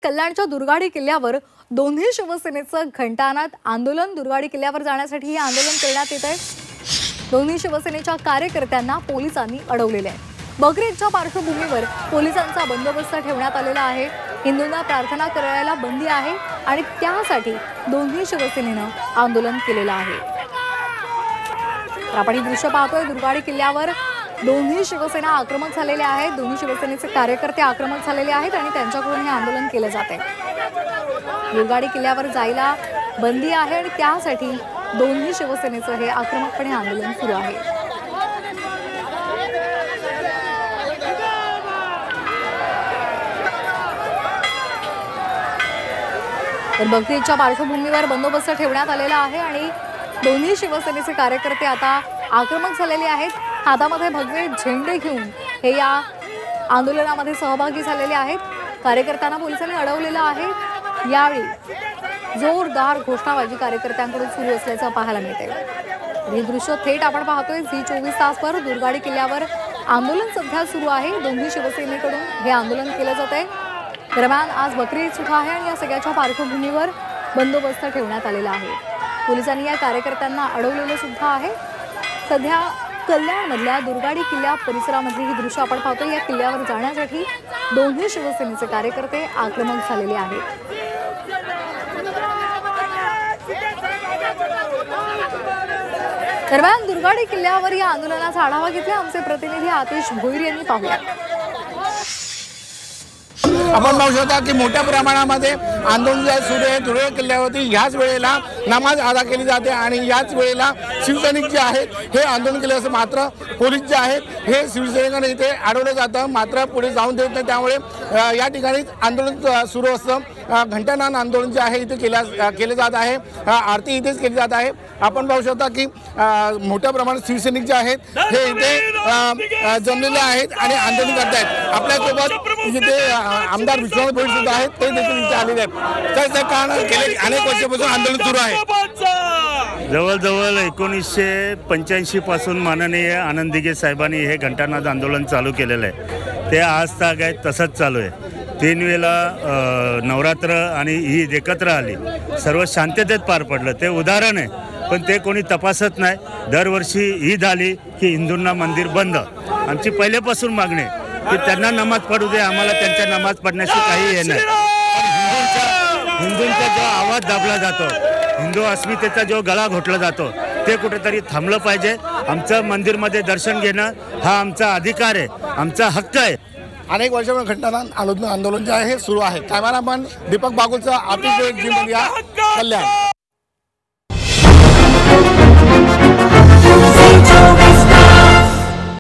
कल्याणच्या दुर्गाडी किल्ल्यावर दोन्ही शिवसेनेचं घंटानाद आंदोलन दुर्गाडी किल्ल्यावर जाण्यासाठी हे आंदोलन करण्यात येत आहे। दोन्ही शिवसेनेच्या कार्यकर्त्यांना पोलिसांनी अडवलेले आहे। बकरी ईदच्या पार्श्वभूमीवर पोलिसांचा बंदोबस्त ठेवण्यात आलेला आहे। हिंदूंना प्रार्थना करायला बंदी आहे आणि त्यासाठी दोन्ही शिवसेनेनं आंदोलन केलेलं आहे। आपण ही दृश्य पाहतोय, दुर्गाडी किल्ल्यावर दोन्ही शिवसेना आक्रमक झालेले आहेत। दोन्ही शिवसेनेचे कार्यकर्ते आक्रमक झालेले आहेत आणि त्यांच्याकडून हे आंदोलन केले जाते। दुर्गाडी किल्ल्यावर जायला बंदी आहे आणि त्यासाठी दोन्ही शिवसेनेचं हे आक्रमकपणे आंदोलन सुरू आहे। तर बकरी ईदच्या पार्श्वभूमीवर बंदोबस्त ठेवण्यात आलेला आहे आणि दोन्ही शिवसेनेचे कार्यकर्ते आता आक्रमक झालेले आहेत। हातामध्ये भगवे झेंडे घेऊन हे या आंदोलनामध्ये सहभागी झालेले आहेत। कार्यकर्त्यांना पोलिसांनी अडवलेलं आहे। यावेळी जोरदार घोषणाबाजी कार्यकर्त्यांकडून सुरू असल्याचं पाहायला मिळते। हे दृश्य थेट आपण पाहतोय झी 24 तासवर। दुर्गाडी किल्ल्यावर आंदोलन सध्या सुरू आहे। दोन्ही शिवसेनेकडून हे आंदोलन केलं जातंय। दरम्यान आज बकरी ईद सुद्धा आहे आणि या सगळ्याच्या पार्श्वभूमीवर बंदोबस्त ठेवण्यात आलेला आहे। पोलिसांनी या कार्यकर्त्यांना अडवलेलं सुद्धा आहे। सध्या कल्याणमधल्या दुर्गाडी किल्ला परिसरामधली ही दृश्य आपण पाहतोय। या किल्ल्यावर जाण्यासाठी दोन्ही शिवसेनेचे कार्यकर्ते आक्रमक झालेले आहेत। दरम्यान दुर्गाडी किल्ल्यावर या आंदोलनाचा आढावा घेतला आमचे प्रतिनिधी आतिश भोईर यांनी। पाहूया। आपण पाहू शकता की मोठ्या प्रमाणामध्ये आंदोलन सुरू आहे। दुर्गाडी किल्ल्यावरती ह्याच वेळेला नमाज अदा केली जाते आणि याच वेळेला शिवसैनिक जे आहेत हे आंदोलन केले असं, मात्र पोलीस जे आहेत हे शिवसैनिकांना इथे अडवलं जातं, मात्र पुढे जाऊन देत नाही। त्यामुळे या ठिकाणी आंदोलन सुरू असतं। घंटानाद आंदोलन जे आहे इथे केले जात आहे। आरती इथेच केली जात आहे। आपण पाहू शकता की मोठ्या प्रमाणात शिवसैनिक जे आहेत हे इथे जमलेले आहेत आणि आंदोलन करत आहेत। आपल्यासोबत इथे आमदार विश्वनाथ भोईर सुद्धा आहेत, ते देखील इथे आलेले आहेत। तर कारण गेले अनेक वर्षापासून आंदोलन सुरू आहे। जवळजवळ 1985 पासून माननीय आनंद दिघे साहेबांनी हे घंटानाद आंदोलन चालू केलेलं आहे। ते आज तक आहे तसंच चालू आहे। 3 वेळेला नवरात्र आणि ईद एकत्र आली, सर्व शांततेत पार पडलं, ते उदाहरण आहे। पण ते कोणी तपासत नाही। दरवर्षी ईद आली की हिंदूंना मंदिर बंद। आमची पहिल्यापासून मागणी आहे की त्यांना नमाज पडू दे, आम्हाला त्यांच्या नमाज पडण्याची काही हे नाही। हिंदूंचा जो आवाज दाबला जातो, हिंदू अस्मितेचा जो गळा घोटला जातो, ते कुठेतरी थांबलं पाहिजे। आमचं मंदिरमध्ये दर्शन घेणं हा आमचा अधिकार आहे, आमचा हक्क आहे। अनेक वर्षापासून घंटानाद आंदोलन जे आहे हे सुरू आहे। कॅमेरामन दीपक बागुलचा आतिश भोईर, झी मीडिया, कल्याण।